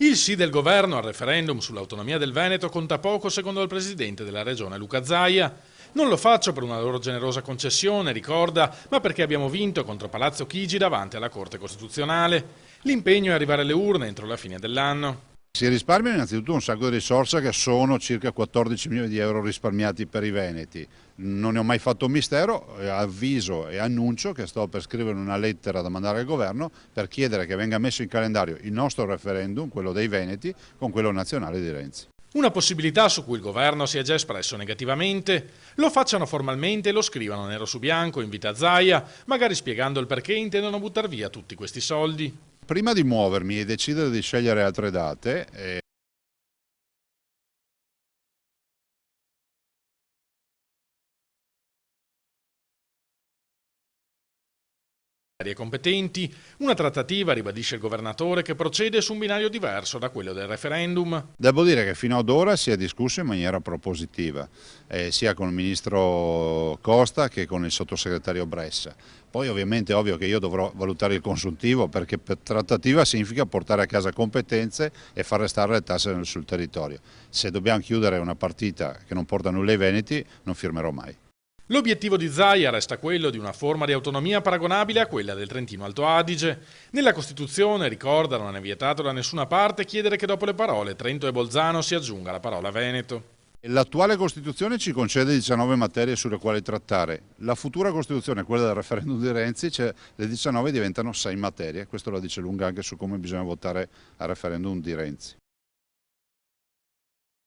Il sì del governo al referendum sull'autonomia del Veneto conta poco secondo il presidente della regione Luca Zaia. Non lo faccio per una loro generosa concessione, ricorda, ma perché abbiamo vinto contro Palazzo Chigi davanti alla Corte Costituzionale. L'impegno è arrivare alle urne entro la fine dell'anno. Si risparmiano innanzitutto un sacco di risorse che sono circa 14 milioni di euro risparmiati per i veneti. Non ne ho mai fatto un mistero, avviso e annuncio che sto per scrivere una lettera da mandare al governo per chiedere che venga messo in calendario il nostro referendum, quello dei veneti, con quello nazionale di Renzi. Una possibilità su cui il governo si è già espresso negativamente. Lo facciano formalmente e lo scrivano nero su bianco, invita Zaia, magari spiegando il perché intendono buttare via tutti questi soldi. Prima di muovermi e decidere di scegliere altre date, Competenti, una trattativa, ribadisce il governatore, che procede su un binario diverso da quello del referendum. devo dire che fino ad ora si è discusso in maniera propositiva, sia con il ministro Costa che con il sottosegretario Bressa. Poi ovviamente è ovvio che io dovrò valutare il consuntivo, perché per trattativa significa portare a casa competenze e far restare le tasse sul territorio. Se dobbiamo chiudere una partita che non porta nulla ai veneti, non firmerò mai. L'obiettivo di Zaia resta quello di una forma di autonomia paragonabile a quella del Trentino Alto Adige. Nella Costituzione, ricorda, non è vietato da nessuna parte chiedere che dopo le parole Trento e Bolzano si aggiunga la parola Veneto. L'attuale Costituzione ci concede 19 materie sulle quali trattare. La futura Costituzione, quella del referendum di Renzi, le 19 diventano 6 materie. Questo la dice lunga anche su come bisogna votare al referendum di Renzi.